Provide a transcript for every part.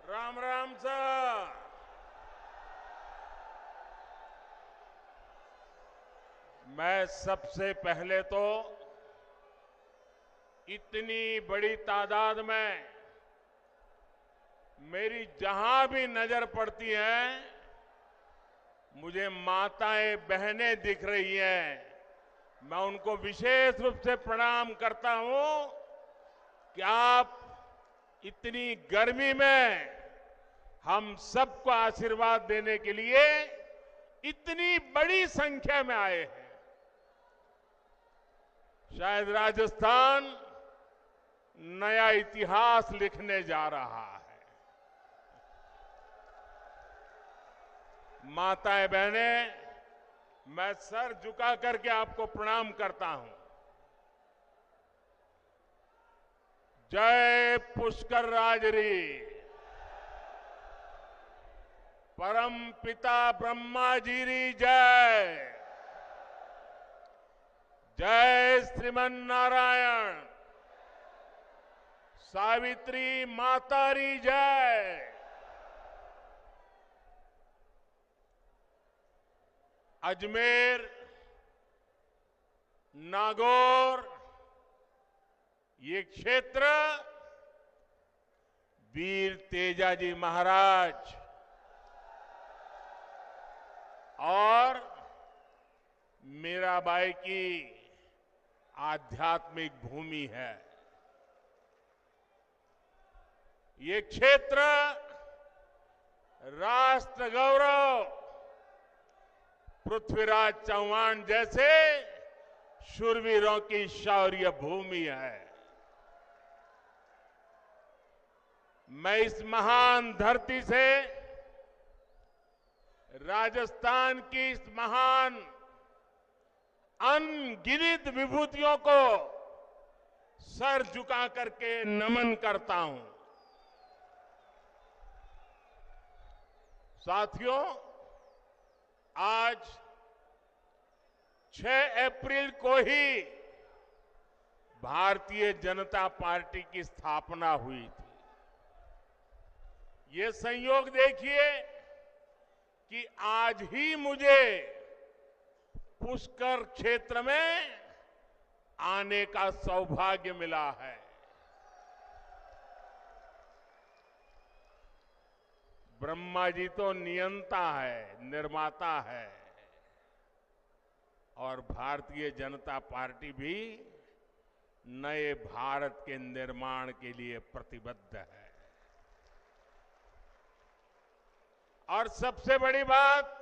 Ram Ram sir. मैं सबसे पहले तो इतनी बड़ी तादाद में मेरी जहां भी नजर पड़ती है मुझे माताएं बहनें दिख रही हैं। मैं उनको विशेष रूप से प्रणाम करता हूं कि आप इतनी गर्मी में हम सबको आशीर्वाद देने के लिए इतनी बड़ी संख्या में आए हैं। शायद राजस्थान नया इतिहास लिखने जा रहा है। माताएं बहनें, मैं सर झुका करके आपको प्रणाम करता हूं। जय पुष्कर राजरी। परम पिता ब्रह्मा जी री जय। जय श्रीमन नारायण। सावित्री माता री जय। अजमेर, नागौर, ये क्षेत्र वीर तेजाजी महाराज और मीराबाई की आध्यात्मिक भूमि है। ये क्षेत्र राष्ट्र गौरव पृथ्वीराज चौहान जैसे शूरवीरों की शौर्य भूमि है। मैं इस महान धरती से राजस्थान की इस महान अनगिनत विभूतियों को सर झुका करके नमन करता हूं। साथियों, आज 6 अप्रैल को ही भारतीय जनता पार्टी की स्थापना हुई थी। ये संयोग देखिए कि आज ही मुझे पुष्कर क्षेत्र में आने का सौभाग्य मिला है। ब्रह्मा जी तो नियंता है, निर्माता है, और भारतीय जनता पार्टी भी नए भारत के निर्माण के लिए प्रतिबद्ध है। और सबसे बड़ी बात,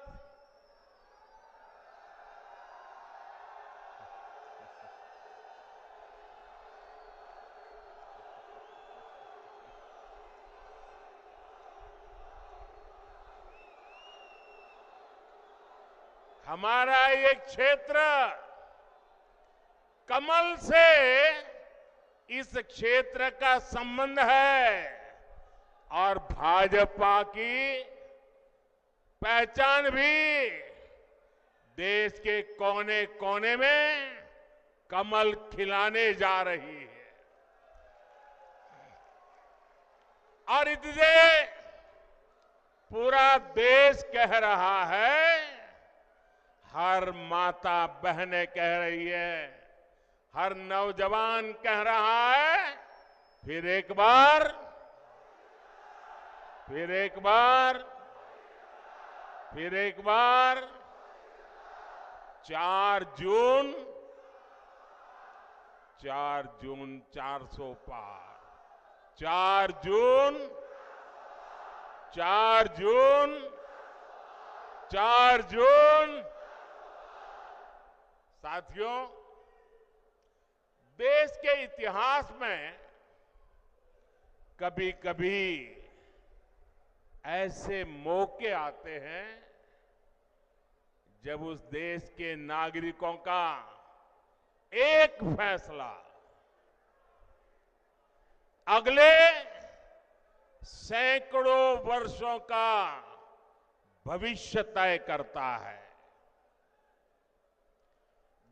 हमारा ये क्षेत्र कमल से इस क्षेत्र का संबंध है और भाजपा की पहचान भी देश के कोने कोने में कमल खिलाने जा रही है। और इसलिए पूरा देश कह रहा है, हर माता बहनें कह रही है, हर नौजवान कह रहा है, फिर एक बार 4 जून 400 पार। 4 जून। साथियों, देश के इतिहास में कभी कभी ऐसे मौके आते हैं जब उस देश के नागरिकों का एक फैसला अगले सैकड़ों वर्षों का भविष्य तय करता है।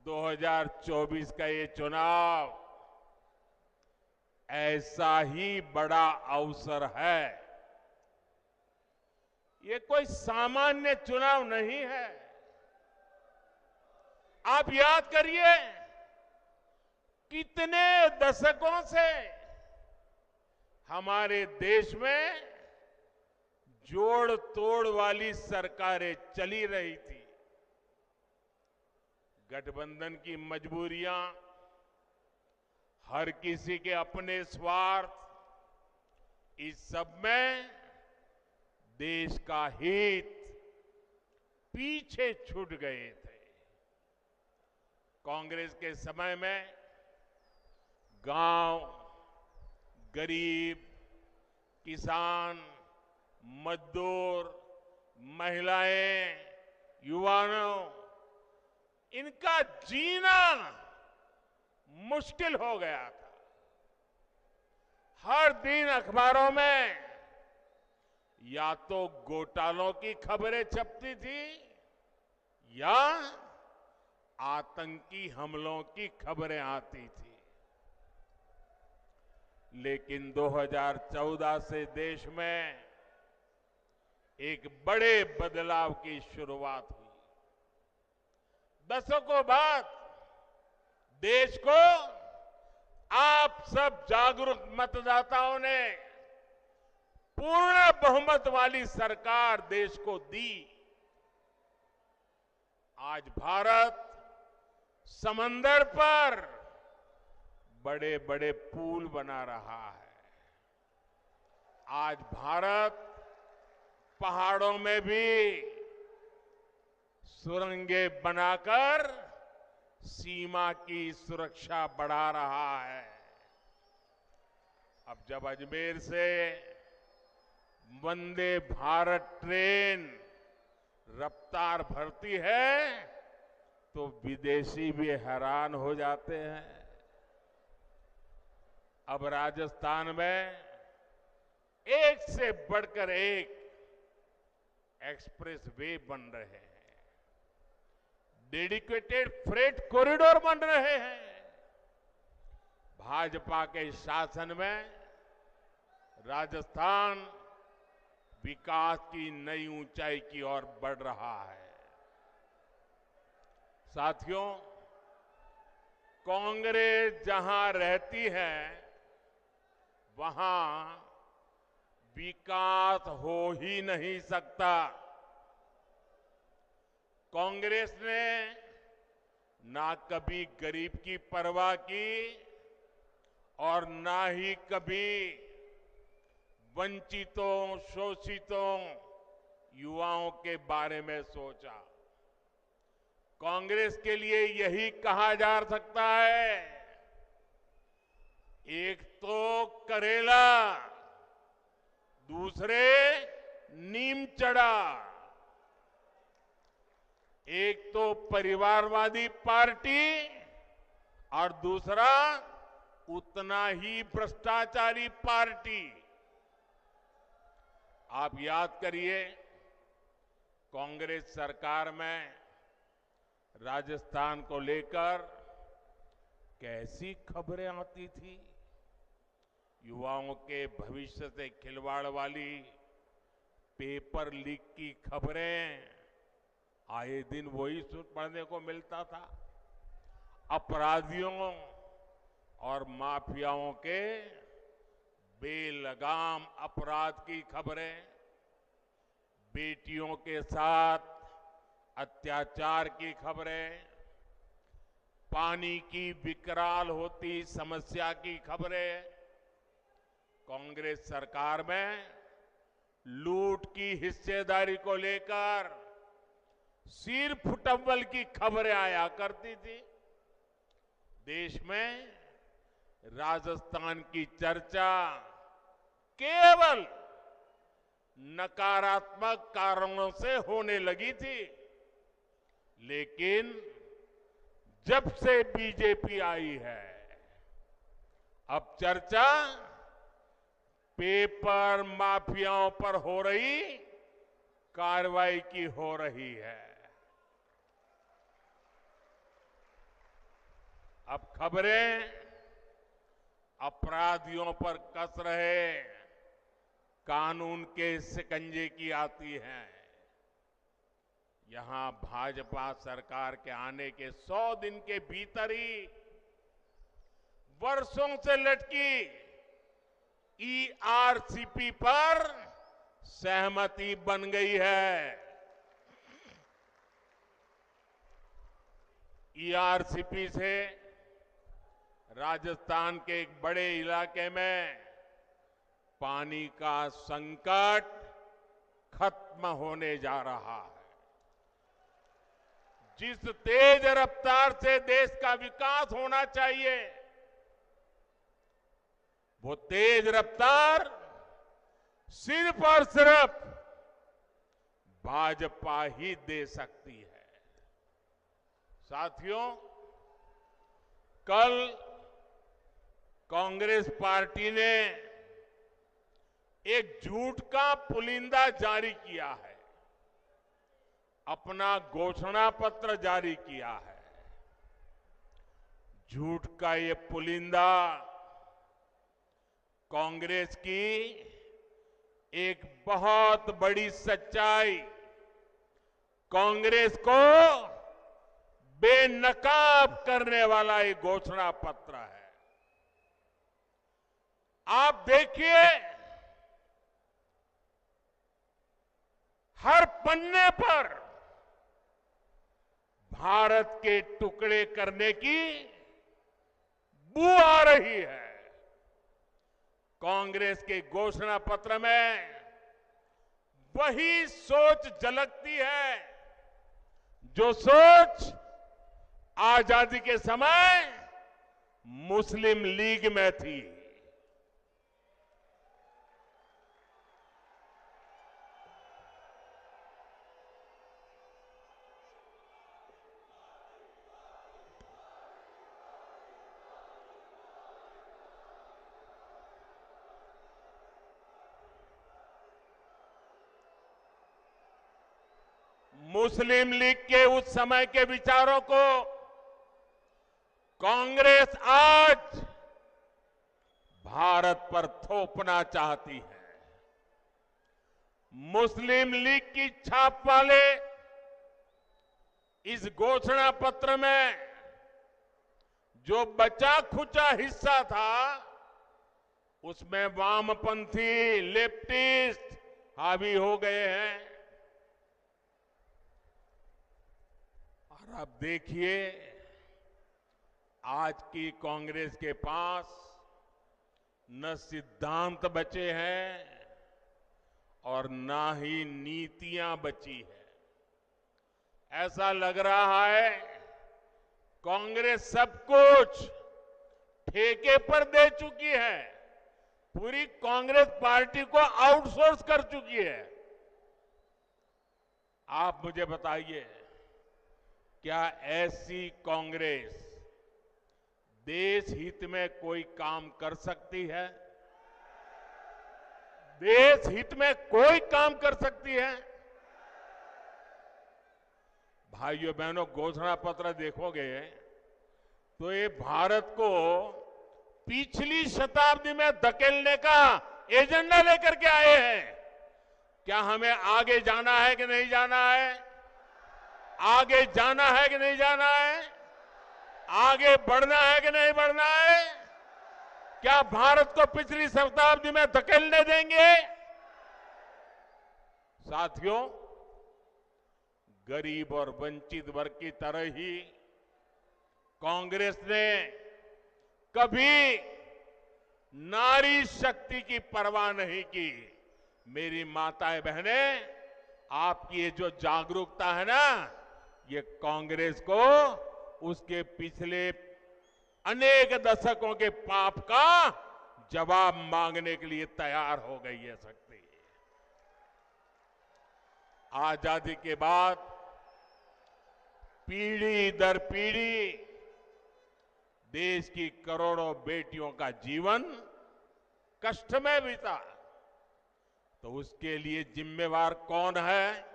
2024 का ये चुनाव ऐसा ही बड़ा अवसर है। ये कोई सामान्य चुनाव नहीं है। आप याद करिए, कितने दशकों से हमारे देश में जोड़ तोड़ वाली सरकारें चली रही थी। गठबंधन की मजबूरियां, हर किसी के अपने स्वार्थ, इस सब में देश का हित पीछे छूट गए थे। कांग्रेस के समय में गांव, गरीब, किसान, मजदूर, महिलाएं, युवाओं, इनका जीना मुश्किल हो गया था। हर दिन अखबारों में या तो घोटालों की खबरें छपती थी या आतंकी हमलों की खबरें आती थी। लेकिन 2014 से देश में एक बड़े बदलाव की शुरुआत हुई। दशकों बाद देश को आप सब जागरूक मतदाताओं ने पूर्ण बहुमत वाली सरकार देश को दी। आज भारत समंदर पर बड़े बड़े पुल बना रहा है। आज भारत पहाड़ों में भी सुरंगें बनाकर सीमा की सुरक्षा बढ़ा रहा है। अब जब अजमेर से वंदे भारत ट्रेन रफ्तार भरती है तो विदेशी भी हैरान हो जाते हैं। अब राजस्थान में एक से बढ़कर एक एक्सप्रेस वे बन रहे हैं, डेडिकेटेड फ्रेट कॉरिडोर बन रहे हैं। भाजपा के शासन में राजस्थान विकास की नई ऊंचाई की ओर बढ़ रहा है। साथियों, कांग्रेस जहां रहती है वहां विकास हो ही नहीं सकता। कांग्रेस ने ना कभी गरीब की परवाह की और ना ही कभी वंचितों, शोषितों, युवाओं के बारे में सोचा। कांग्रेस के लिए यही कहा जा सकता है, एक तो करेला, दूसरे नीम चढ़ा। एक तो परिवारवादी पार्टी और दूसरा उतना ही भ्रष्टाचारी पार्टी। आप याद करिए, कांग्रेस सरकार में राजस्थान को लेकर कैसी खबरें आती थी। युवाओं के भविष्य से खिलवाड़ वाली पेपर लीक की खबरें आए दिन वही पढ़ने को मिलता था। अपराधियों और माफियाओं के बेलगाम अपराध की खबरें, बेटियों के साथ अत्याचार की खबरें, पानी की विकराल होती समस्या की खबरें, कांग्रेस सरकार में लूट की हिस्सेदारी को लेकर सिर फुटम्बल की खबरें आया करती थी। देश में राजस्थान की चर्चा केवल नकारात्मक कारणों से होने लगी थी। लेकिन जब से बीजेपी आई है, अब चर्चा पेपर माफियाओं पर हो रही कार्रवाई की हो रही है। अब खबरें अपराधियों पर कस रहे कानून के शिकंजे की आती हैं। यहां भाजपा सरकार के आने के 100 दिन के भीतर ही वर्षों से लटकी ईआरसीपी पर सहमति बन गई है। ईआरसीपी से राजस्थान के एक बड़े इलाके में पानी का संकट खत्म होने जा रहा है। जिस तेज रफ्तार से देश का विकास होना चाहिए, वो तेज रफ्तार सिर्फ और सिर्फ भाजपा ही दे सकती है। साथियों, कल कांग्रेस पार्टी ने एक झूठ का पुलिंदा जारी किया है, अपना घोषणा पत्र जारी किया है। झूठ का ये पुलिंदा कांग्रेस की एक बहुत बड़ी सच्चाई, कांग्रेस को बेनकाब करने वाला एक घोषणा पत्र है। आप देखिए, हर पन्ने पर भारत के टुकड़े करने की बू आ रही है। कांग्रेस के घोषणा पत्र में वही सोच झलकती है जो सोच आजादी के समय मुस्लिम लीग में थी। मुस्लिम लीग के उस समय के विचारों को कांग्रेस आज भारत पर थोपना चाहती है। मुस्लिम लीग की छाप वाले इस घोषणा पत्र में जो बचा खुचा हिस्सा था, उसमें वामपंथी लेफ्टिस्ट हावी हो गए हैं। और अब देखिए, आज की कांग्रेस के पास न सिद्धांत बचे हैं और न ही नीतियां बची है। ऐसा लग रहा है कांग्रेस सब कुछ ठेके पर दे चुकी है, पूरी कांग्रेस पार्टी को आउटसोर्स कर चुकी है। आप मुझे बताइए, क्या ऐसी कांग्रेस देश हित में कोई काम कर सकती है? देश हित में कोई काम कर सकती है? भाइयों बहनों, घोषणा पत्र देखोगे तो ये भारत को पिछली शताब्दी में धकेलने का एजेंडा लेकर के आए हैं। क्या हमें आगे जाना है कि नहीं जाना है? आगे जाना है कि नहीं जाना है? आगे बढ़ना है कि नहीं बढ़ना है? क्या भारत को पिछली शताब्दी में धकेलने देंगे? साथियों, गरीब और वंचित वर्ग की तरह ही कांग्रेस ने कभी नारी शक्ति की परवाह नहीं की। मेरी माताएं बहनें, आपकी ये जो जागरूकता है ना, ये कांग्रेस को उसके पिछले अनेक दशकों के पाप का जवाब मांगने के लिए तैयार हो गई है शक्ति। आजादी के बाद पीढ़ी दर पीढ़ी देश की करोड़ों बेटियों का जीवन कष्ट में बीता, तो उसके लिए जिम्मेवार कौन है?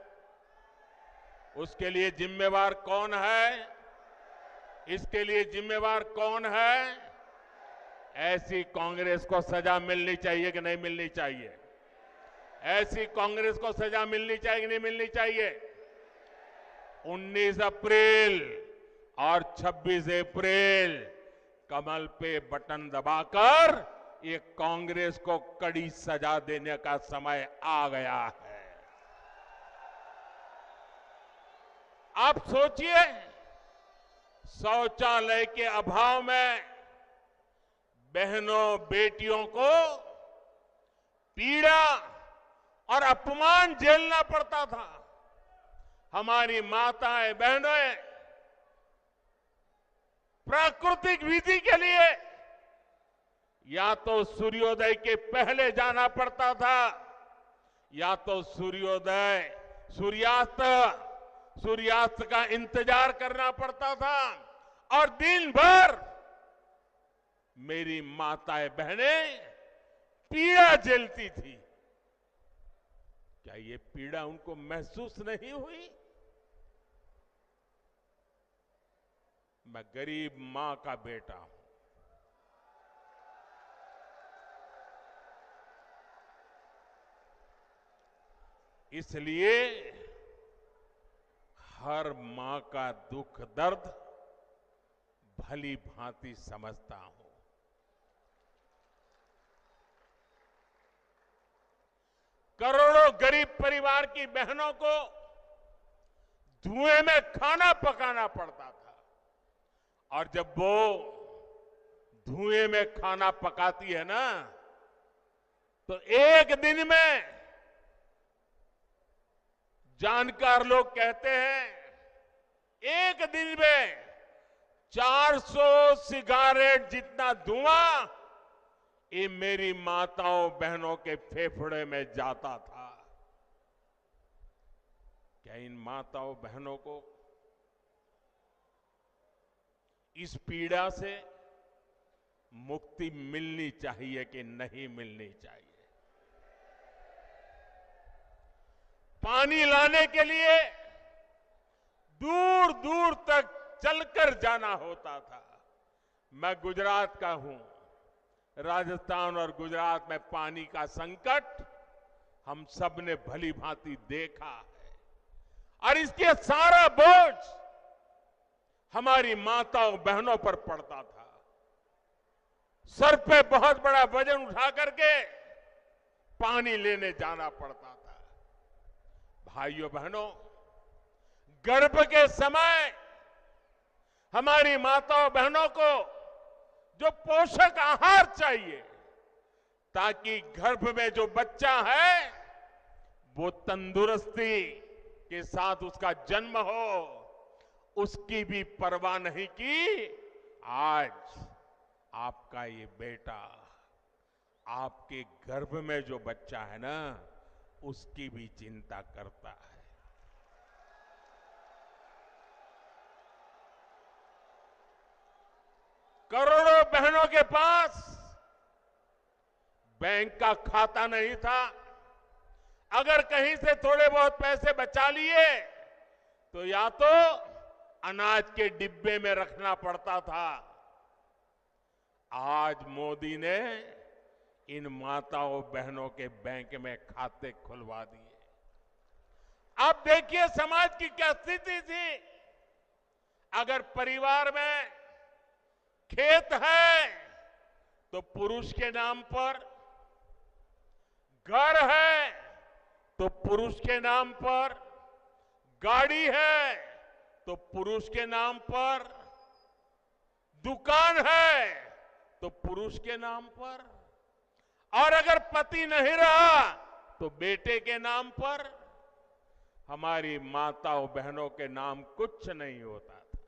उसके लिए जिम्मेवार कौन है? इसके लिए जिम्मेवार कौन है? ऐसी कांग्रेस को सजा मिलनी चाहिए कि नहीं मिलनी चाहिए? ऐसी कांग्रेस को सजा मिलनी चाहिए कि नहीं मिलनी चाहिए? 19 अप्रैल और 26 अप्रैल कमल पे बटन दबाकर ये कांग्रेस को कड़ी सजा देने का समय आ गया है। आप सोचिए, शौचालय के अभाव में बहनों बेटियों को पीड़ा और अपमान झेलना पड़ता था। हमारी माताएं बहनें प्राकृतिक विधि के लिए या तो सूर्योदय के पहले जाना पड़ता था या तो सूर्यास्त का इंतजार करना पड़ता था और दिन भर मेरी माताएं बहनें पीड़ा झेलती थी। क्या ये पीड़ा उनको महसूस नहीं हुई? मैं गरीब मां का बेटा हूं। इसलिए हर मां का दुख दर्द भली भांति समझता हूं। करोड़ों गरीब परिवार की बहनों को धुएं में खाना पकाना पड़ता था और जब वो धुएं में खाना पकाती है ना, तो एक दिन में जानकार लोग कहते हैं एक दिन में 400 सिगारेट जितना धुआं ये मेरी माताओं बहनों के फेफड़े में जाता था। क्या इन माताओं बहनों को इस पीड़ा से मुक्ति मिलनी चाहिए कि नहीं मिलनी चाहिए? पानी लाने के लिए दूर दूर तक चलकर जाना होता था। मैं गुजरात का हूं। राजस्थान और गुजरात में पानी का संकट हम सब ने भली भांति देखा है और इसके सारा बोझ हमारी माताओं बहनों पर पड़ता था। सर पे बहुत बड़ा वजन उठा करके पानी लेने जाना पड़ता था। भाइयों बहनों, गर्भ के समय हमारी माताओं बहनों को जो पोषक आहार चाहिए ताकि गर्भ में जो बच्चा है वो तंदुरुस्ती के साथ उसका जन्म हो, उसकी भी परवाह नहीं की। आज आपका ये बेटा आपके गर्भ में जो बच्चा है ना, उसकी भी चिंता करता है। करोड़ों बहनों के पास बैंक का खाता नहीं था। अगर कहीं से थोड़े बहुत पैसे बचा लिए तो या तो अनाज के डिब्बे में रखना पड़ता था। आज मोदी ने इन माताओं बहनों के बैंक में खाते खुलवा दिए। अब देखिए समाज की क्या स्थिति थी। अगर परिवार में खेत है तो पुरुष के नाम पर, घर है तो पुरुष के नाम पर, गाड़ी है तो पुरुष के नाम पर, दुकान है तो पुरुष के नाम पर, और अगर पति नहीं रहा तो बेटे के नाम पर। हमारी माताओं बहनों के नाम कुछ नहीं होता था।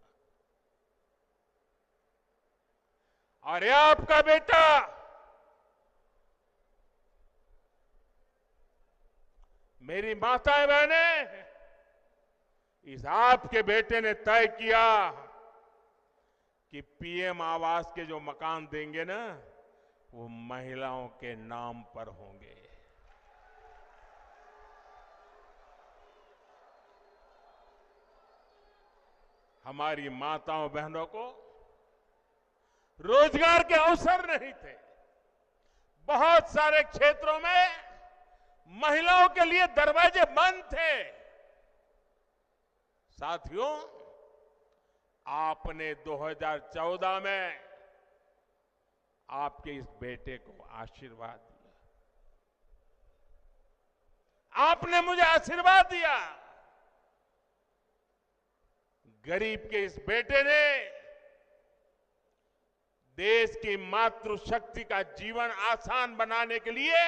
और ये आपका बेटा मेरी माताएं बहनें, इस आपके बेटे ने तय किया कि पीएम आवास के जो मकान देंगे ना, वो महिलाओं के नाम पर होंगे। हमारी माताओं बहनों को रोजगार के अवसर नहीं थे। बहुत सारे क्षेत्रों में महिलाओं के लिए दरवाजे बंद थे। साथियों, आपने 2014 में आपके इस बेटे को आशीर्वाद दिया। आपने मुझे आशीर्वाद दिया। गरीब के इस बेटे ने देश की मातृशक्ति का जीवन आसान बनाने के लिए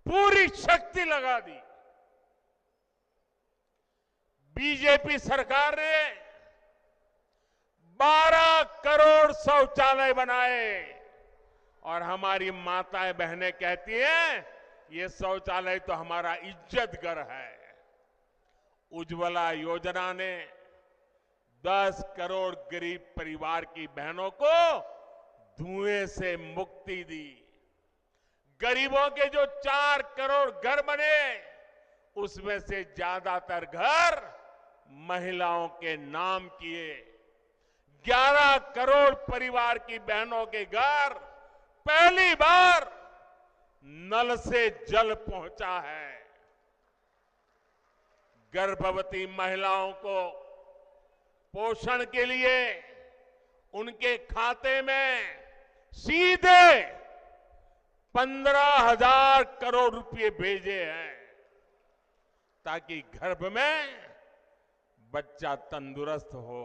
पूरी शक्ति लगा दी। बीजेपी सरकार ने 12 करोड़ शौचालय बनाए और हमारी माताएं बहनें कहती हैं ये शौचालय तो हमारा इज्जत घर है। उज्ज्वला योजना ने 10 करोड़ गरीब परिवार की बहनों को धुएं से मुक्ति दी। गरीबों के जो 4 करोड़ घर बने उसमें से ज्यादातर घर महिलाओं के नाम किए। 11 करोड़ परिवार की बहनों के घर पहली बार नल से जल पहुंचा है। गर्भवती महिलाओं को पोषण के लिए उनके खाते में सीधे 15,000 करोड़ रुपए भेजे हैं ताकि गर्भ में बच्चा तंदुरुस्त हो।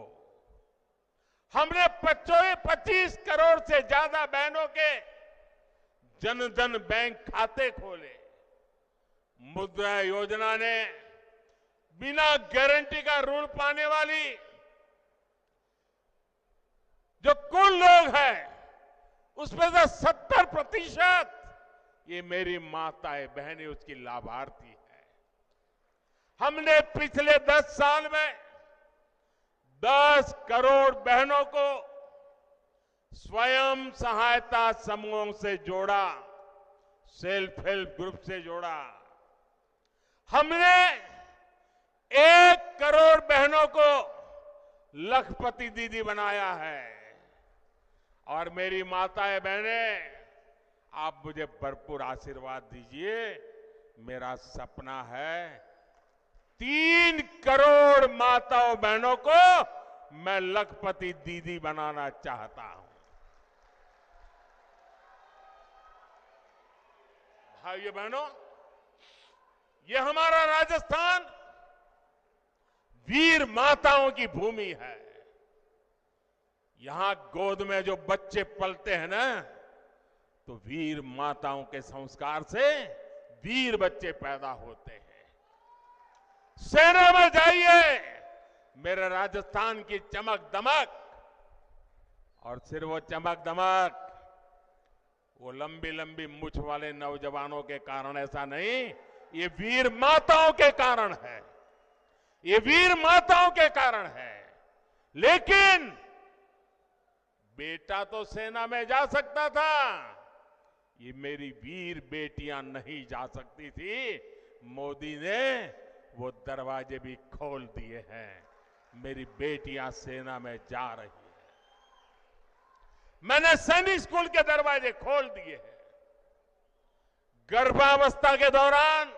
हमने 25 करोड़ से ज्यादा बहनों के जनधन बैंक खाते खोले। मुद्रा योजना ने बिना गारंटी का ऋण पाने वाली जो कुल लोग हैं उसमें से 70% ये मेरी माताएं बहनें उसकी लाभार्थी है। हमने पिछले 10 साल में 10 करोड़ बहनों को स्वयं सहायता समूहों से जोड़ा, सेल्फ हेल्प ग्रुप से जोड़ा। हमने 1 करोड़ बहनों को लखपति दीदी बनाया है। और मेरी माताएं बहनें, आप मुझे भरपूर आशीर्वाद दीजिए। मेरा सपना है 3 करोड़ माताओं बहनों को मैं लखपति दीदी बनाना चाहता हूं। भाइयों बहनों, ये हमारा राजस्थान वीर माताओं की भूमि है। यहां गोद में जो बच्चे पलते हैं ना, तो वीर माताओं के संस्कार से वीर बच्चे पैदा होते हैं। सेना में जाइए, मेरे राजस्थान की चमक दमक, और सिर्फ वो चमक दमक वो लंबी लंबी मूंछ वाले नौजवानों के कारण ऐसा नहीं, ये वीर माताओं के कारण है। ये वीर माताओं के कारण है। लेकिन बेटा तो सेना में जा सकता था, ये मेरी वीर बेटियां नहीं जा सकती थी। मोदी ने वो दरवाजे भी खोल दिए हैं। मेरी बेटियां सेना में जा रही है। मैंने सैनिक स्कूल के दरवाजे खोल दिए हैं। गर्भावस्था के दौरान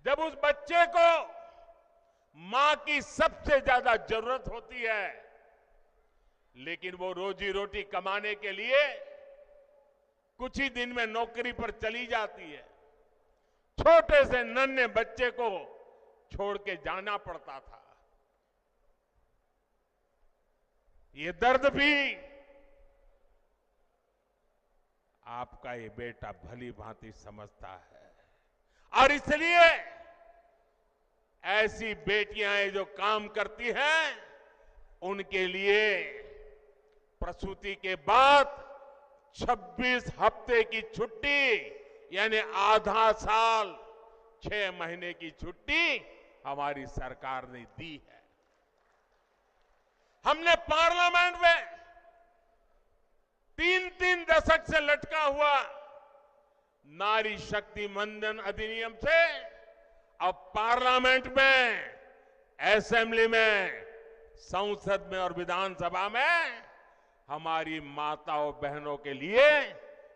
जब उस बच्चे को मां की सबसे ज्यादा जरूरत होती है, लेकिन वो रोजी रोटी कमाने के लिए कुछ ही दिन में नौकरी पर चली जाती है, छोटे से नन्हे बच्चे को छोड़ के जाना पड़ता था। ये दर्द भी आपका ये बेटा भली भांति समझता है। और इसलिए ऐसी बेटियां जो काम करती हैं, उनके लिए प्रसूति के बाद 26 हफ्ते की छुट्टी यानी आधा साल 6 महीने की छुट्टी हमारी सरकार ने दी है। हमने पार्लियामेंट में 3-3 दशक से लटका हुआ नारी शक्ति वंदन अधिनियम से अब पार्लियामेंट में, असेंबली में, संसद में और विधानसभा में हमारी माताओं बहनों के लिए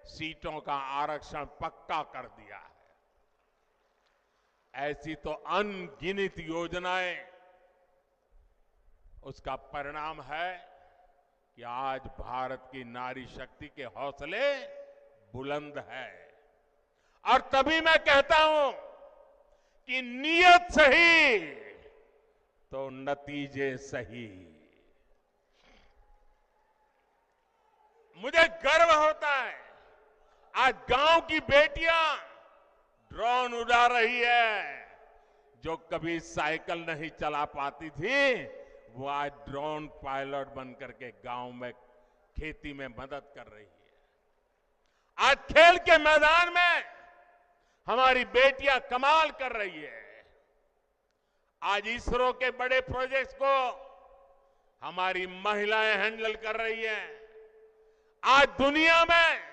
सीटों का आरक्षण पक्का कर दिया है। ऐसी तो अनगिनत योजनाएं उसका परिणाम है कि आज भारत की नारी शक्ति के हौसले बुलंद है। और तभी मैं कहता हूं कि नीयत सही तो नतीजे सही। मुझे गर्व होता है आज गांव की बेटियां ड्रोन उड़ा रही है। जो कभी साइकिल नहीं चला पाती थी वो आज ड्रोन पायलट बनकर के गांव में खेती में मदद कर रही है। आज खेल के मैदान में हमारी बेटियां कमाल कर रही है। आज इसरो के बड़े प्रोजेक्ट्स को हमारी महिलाएं हैंडल कर रही हैं। आज दुनिया में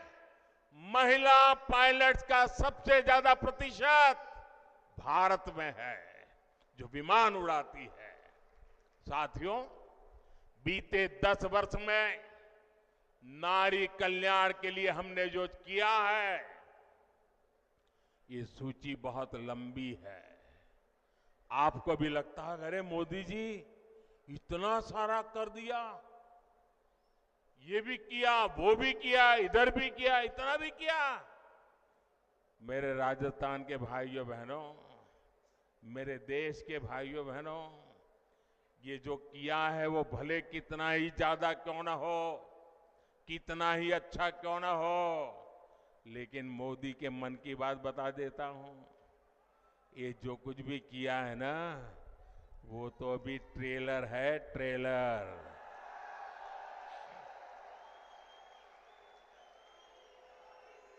महिला पायलट्स का सबसे ज्यादा प्रतिशत भारत में है जो विमान उड़ाती है। साथियों, बीते 10 वर्ष में नारी कल्याण के लिए हमने जो किया है ये सूची बहुत लंबी है। आपको भी लगता है अरे मोदी जी इतना सारा कर दिया, ये भी किया, वो भी किया, इधर भी किया, इतना भी किया। मेरे राजस्थान के भाइयों बहनों, मेरे देश के भाइयों बहनों, ये जो किया है वो भले कितना ही ज्यादा क्यों ना हो, कितना ही अच्छा क्यों ना हो, लेकिन मोदी के मन की बात बता देता हूं। ये जो कुछ भी किया है ना वो तो अभी ट्रेलर है, ट्रेलर।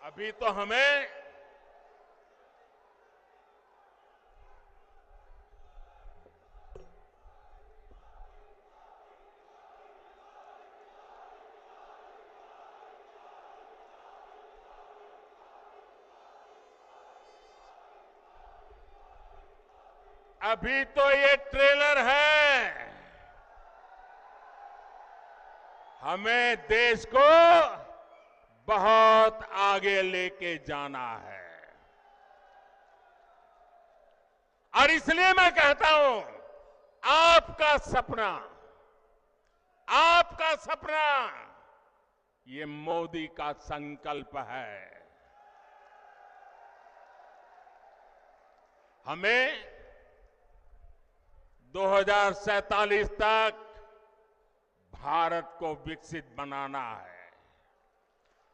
अभी तो हमें ये ट्रेलर है। हमें देश को बहुत आगे लेके जाना है। और इसलिए मैं कहता हूं आपका सपना ये मोदी का संकल्प है। हमें 2047 तक भारत को विकसित बनाना है।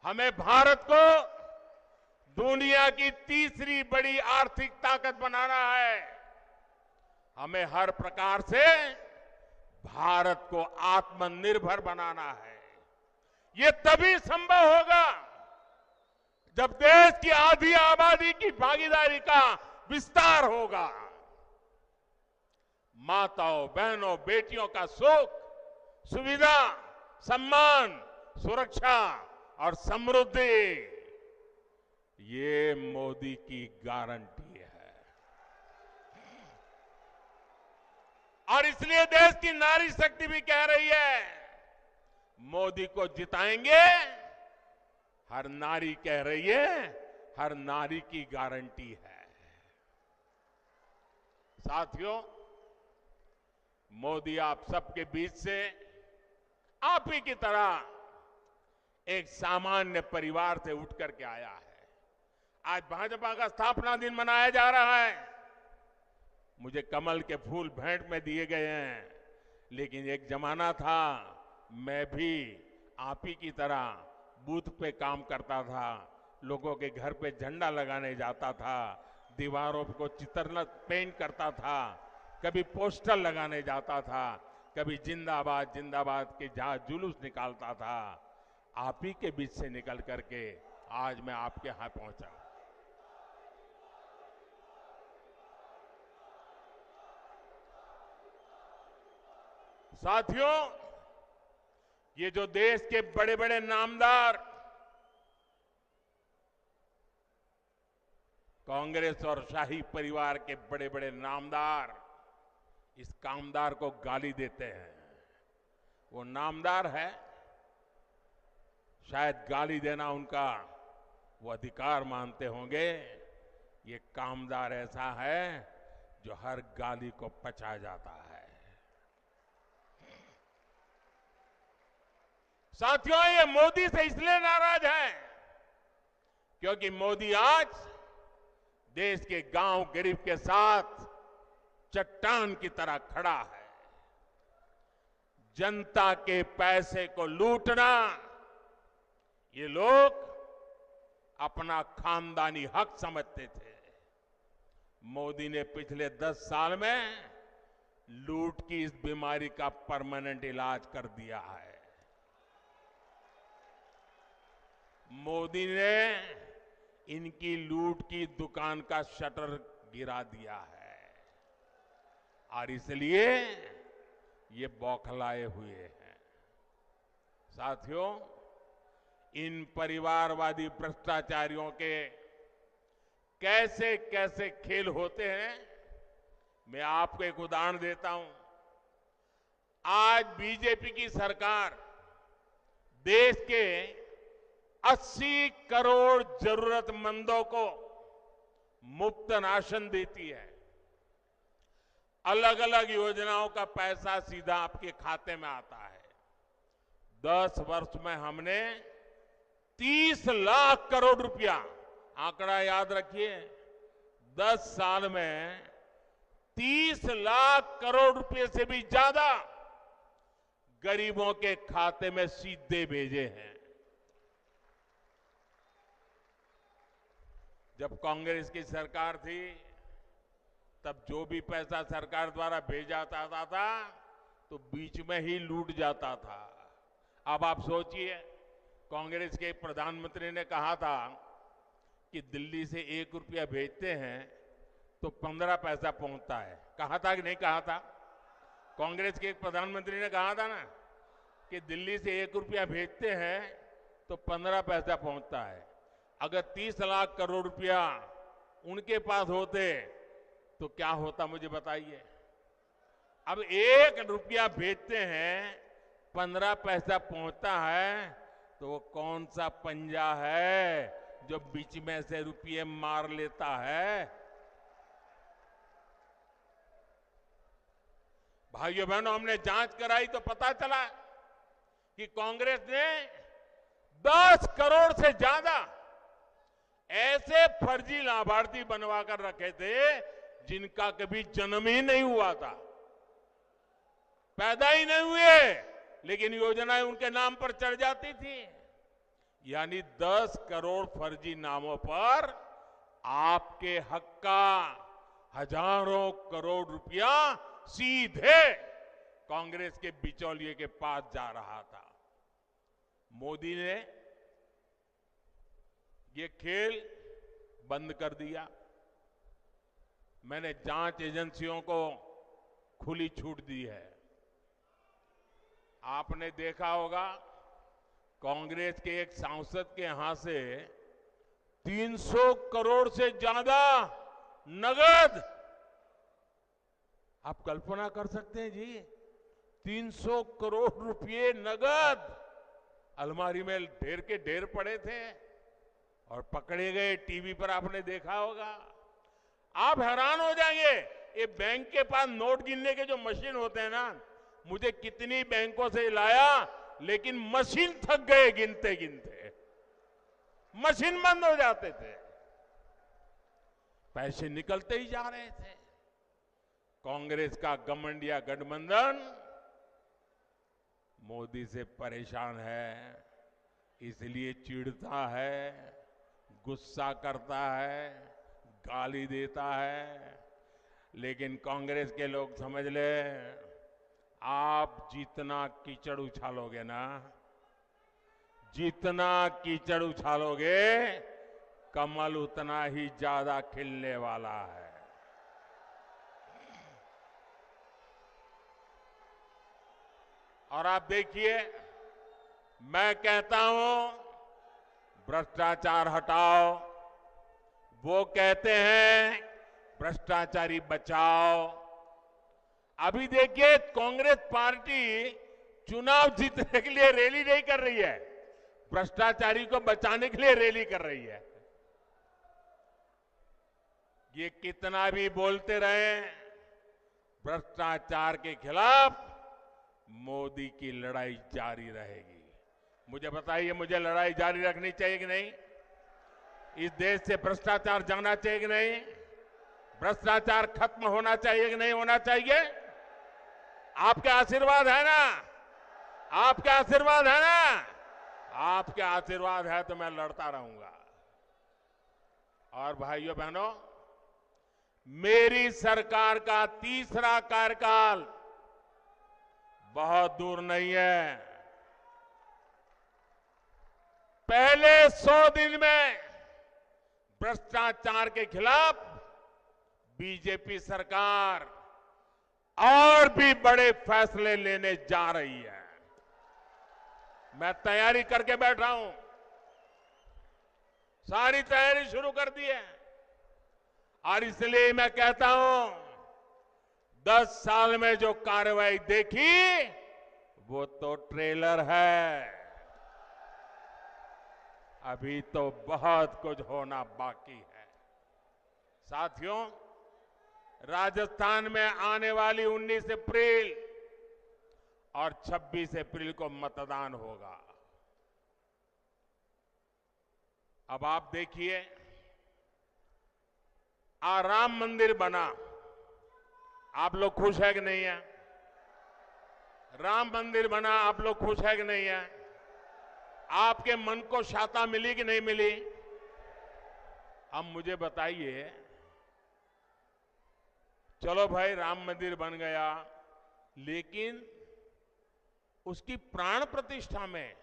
हमें भारत को दुनिया की तीसरी बड़ी आर्थिक ताकत बनाना है। हमें हर प्रकार से भारत को आत्मनिर्भर बनाना है। ये तभी संभव होगा जब देश की आधी आबादी की भागीदारी का विस्तार होगा। माताओं, बहनों, बेटियों का सुख, सुविधा, सम्मान, सुरक्षा और समृद्धि ये मोदी की गारंटी है। और इसलिए देश की नारी शक्ति भी कह रही है मोदी को जिताएंगे। हर नारी कह रही है हर नारी की गारंटी है। साथियों, मोदी आप सबके बीच से आप ही की तरह एक सामान्य परिवार से उठ करके आया है। आज भाजपा का स्थापना दिन मनाया जा रहा है। मुझे कमल के फूल भेंट में दिए गए हैं, लेकिन एक जमाना था मैं भी आप ही की तरह बूथ पे काम करता था, लोगों के घर पे झंडा लगाने जाता था, दीवारों को चित्र पेंट करता था, कभी पोस्टर लगाने जाता था, कभी जिंदाबाद जिंदाबाद के जहां जुलूस निकालता था। आप ही के बीच से निकल करके आज मैं आपके यहां पहुंचा। साथियों, ये जो देश के बड़े बड़े नामदार कांग्रेस और शाही परिवार के बड़े बड़े नामदार इस कामदार को गाली देते हैं, वो नामदार है, शायद गाली देना उनका वो अधिकार मानते होंगे। ये कामदार ऐसा है जो हर गाली को पचा जाता है। साथियों, ये मोदी से इसलिए नाराज है क्योंकि मोदी आज देश के गांव गरीब के साथ चट्टान की तरह खड़ा है। जनता के पैसे को लूटना ये लोग अपना खानदानी हक समझते थे। मोदी ने पिछले 10 साल में लूट की इस बीमारी का परमानेंट इलाज कर दिया है। मोदी ने इनकी लूट की दुकान का शटर गिरा दिया है और इसलिए ये बौखलाए हुए हैं। साथियों, इन परिवारवादी भ्रष्टाचारियों के कैसे कैसे खेल होते हैं, मैं आपको एक उदाहरण देता हूं। आज बीजेपी की सरकार देश के 80 करोड़ जरूरतमंदों को मुफ्त राशन देती है। अलग अलग योजनाओं का पैसा सीधा आपके खाते में आता है। 10 वर्ष में हमने 30 लाख करोड़ रुपया, आंकड़ा याद रखिए, 10 साल में 30 लाख करोड़ रुपए से भी ज्यादा गरीबों के खाते में सीधे भेजे हैं। जब कांग्रेस की सरकार थी तब जो भी पैसा सरकार द्वारा भेजा जाता था तो बीच में ही लूट जाता था। अब आप सोचिए, कांग्रेस के प्रधानमंत्री ने कहा था कि दिल्ली से 1 रुपया भेजते हैं तो 15 पैसा पहुंचता है। कहा था कि नहीं कहा था? कांग्रेस के एक प्रधानमंत्री ने कहा था ना कि दिल्ली से 1 रुपया भेजते हैं तो 15 पैसा पहुंचता है। अगर 30 लाख करोड़ रुपया उनके पास होते तो क्या होता, मुझे बताइए। अब 1 रुपया भेजते हैं, 15 पैसा पहुंचता है, तो वो कौन सा पंजा है जो बीच में से रुपये मार लेता है? भाइयों बहनों, हमने जांच कराई तो पता चला कि कांग्रेस ने 10 करोड़ से ज्यादा ऐसे फर्जी लाभार्थी बनवा कर रखे थे जिनका कभी जन्म ही नहीं हुआ था, पैदा ही नहीं हुए, लेकिन योजनाएं उनके नाम पर चढ़ जाती थी। यानी 10 करोड़ फर्जी नामों पर आपके हक का हजारों करोड़ रुपया सीधे कांग्रेस के बिचौलिए के पास जा रहा था। मोदी ने ये खेल बंद कर दिया। मैंने जांच एजेंसियों को खुली छूट दी है। आपने देखा होगा, कांग्रेस के एक सांसद के यहां से 300 करोड़ से ज्यादा नगद, आप कल्पना कर सकते हैं जी, 300 करोड़ रुपए नगद अलमारी में ढेर के ढेर पड़े थे और पकड़े गए। टीवी पर आपने देखा होगा। आप हैरान हो जाएंगे, ये बैंक के पास नोट गिनने के जो मशीन होते हैं ना, मुझे कितनी बैंकों से लाया, लेकिन मशीन थक गए गिनते गिनते, मशीन बंद हो जाते थे, पैसे निकलते ही जा रहे थे। कांग्रेस का घमंडिया गठबंधन मोदी से परेशान है, इसलिए चिढ़ता है, गुस्सा करता है, गाली देता है। लेकिन कांग्रेस के लोग समझ ले, आप जितना कीचड़ उछालोगे ना, जितना कीचड़ उछालोगे, कमल उतना ही ज्यादा खिलने वाला है। और आप देखिए, मैं कहता हूं भ्रष्टाचार हटाओ, वो कहते हैं भ्रष्टाचारी बचाओ। अभी देखिए, कांग्रेस पार्टी चुनाव जीतने के लिए रैली नहीं कर रही है, भ्रष्टाचारी को बचाने के लिए रैली कर रही है। ये कितना भी बोलते रहे, भ्रष्टाचार के खिलाफ मोदी की लड़ाई जारी रहेगी। मुझे बताइए, मुझे लड़ाई जारी रखनी चाहिए कि नहीं? इस देश से भ्रष्टाचार जाना चाहिए कि नहीं? भ्रष्टाचार खत्म होना चाहिए कि नहीं होना चाहिए? आपके आशीर्वाद है ना? आपके आशीर्वाद है ना? आपके आशीर्वाद है तो मैं लड़ता रहूंगा। और भाइयों बहनों, मेरी सरकार का तीसरा कार्यकाल बहुत दूर नहीं है। पहले 100 दिन में भ्रष्टाचार के खिलाफ बीजेपी सरकार और भी बड़े फैसले लेने जा रही है। मैं तैयारी करके बैठा हूं, सारी तैयारी शुरू कर दी है। और इसलिए मैं कहता हूं, 10 साल में जो कार्रवाई देखी वो तो ट्रेलर है, अभी तो बहुत कुछ होना बाकी है। साथियों, राजस्थान में आने वाली 19 अप्रैल और 26 अप्रैल को मतदान होगा। अब आप देखिए, राम मंदिर बना, आप लोग खुश है कि नहीं है? राम मंदिर बना, आप लोग खुश है कि नहीं है? आपके मन को शांति मिली कि नहीं मिली? अब मुझे बताइए, चलो भाई राम मंदिर बन गया, लेकिन उसकी प्राण प्रतिष्ठा में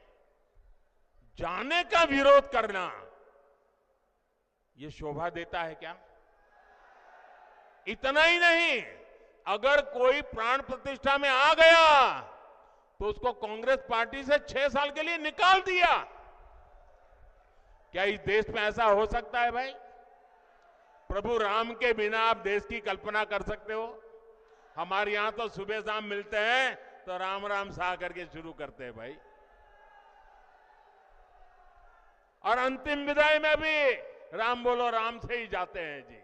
जाने का विरोध करना, यह शोभा देता है क्या? इतना ही नहीं, अगर कोई प्राण प्रतिष्ठा में आ गया तो उसको कांग्रेस पार्टी से 6 साल के लिए निकाल दिया। क्या इस देश में ऐसा हो सकता है भाई? प्रभु राम के बिना आप देश की कल्पना कर सकते हो? हमारे यहां तो सुबह शाम मिलते हैं तो राम राम सा करके शुरू करते हैं भाई। और अंतिम विदाई में भी राम बोलो राम से ही जाते हैं जी।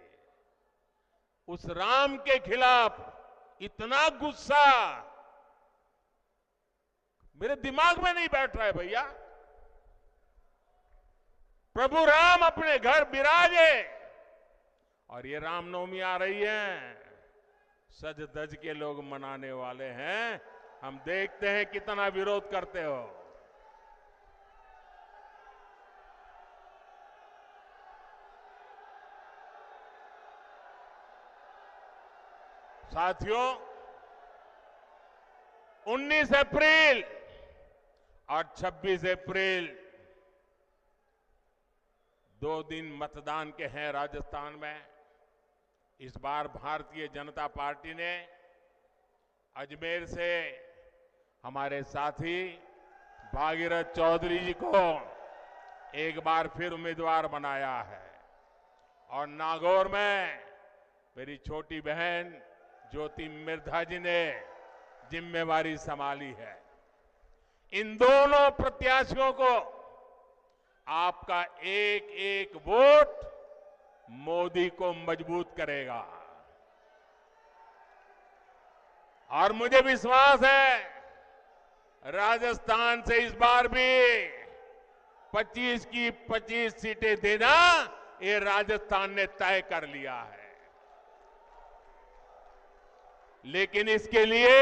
उस राम के खिलाफ इतना गुस्सा मेरे दिमाग में नहीं बैठ रहा है भैया। प्रभु राम अपने घर विराजे, और ये रामनवमी आ रही है, सज धज के लोग मनाने वाले हैं। हम देखते हैं कितना विरोध करते हो। साथियों, 19 अप्रैल और 26 अप्रैल 2 दिन मतदान के हैं राजस्थान में। इस बार भारतीय जनता पार्टी ने अजमेर से हमारे साथी भागीरथ चौधरी जी को एक बार फिर उम्मीदवार बनाया है, और नागौर में मेरी छोटी बहन ज्योति मिर्धा जी ने जिम्मेवारी संभाली है। इन दोनों प्रत्याशियों को आपका एक एक वोट मोदी को मजबूत करेगा। और मुझे विश्वास है, राजस्थान से इस बार भी 25 की 25 सीटें देना ये राजस्थान ने तय कर लिया है। लेकिन इसके लिए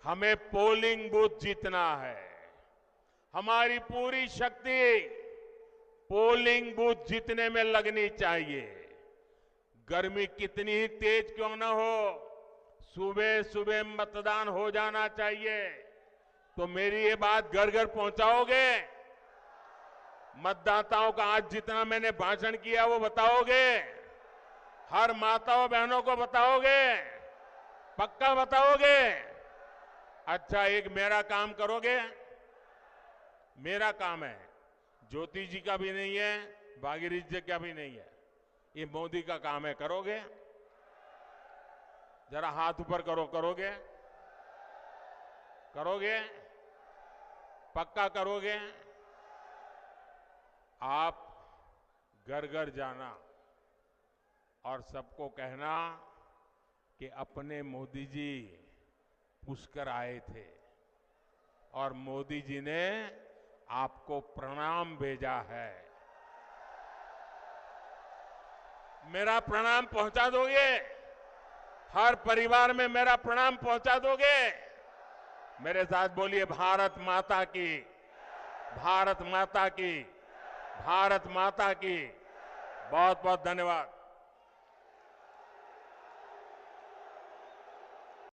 हमें पोलिंग बूथ जीतना है। हमारी पूरी शक्ति पोलिंग बूथ जीतने में लगनी चाहिए। गर्मी कितनी ही तेज क्यों न हो, सुबह सुबह मतदान हो जाना चाहिए। तो मेरी ये बात घर घर पहुंचाओगे? मतदाताओं का आज जितना मैंने भाषण किया वो बताओगे? हर माताओं बहनों को बताओगे? पक्का बताओगे? अच्छा, एक मेरा काम करोगे? मेरा काम है, ज्योति जी का भी नहीं है, भागीरथ जी का भी नहीं है, ये मोदी का काम है। करोगे? जरा हाथ ऊपर करो। करोगे? करोगे? पक्का करोगे? आप घर घर जाना, और सबको कहना कि अपने मोदी जी पुष्कर आए थे और मोदी जी ने आपको प्रणाम भेजा है। मेरा प्रणाम पहुंचा दोगे? हर परिवार में मेरा प्रणाम पहुंचा दोगे? मेरे साथ बोलिए, भारत माता की, भारत माता की, भारत माता की। बहुत बहुत धन्यवाद।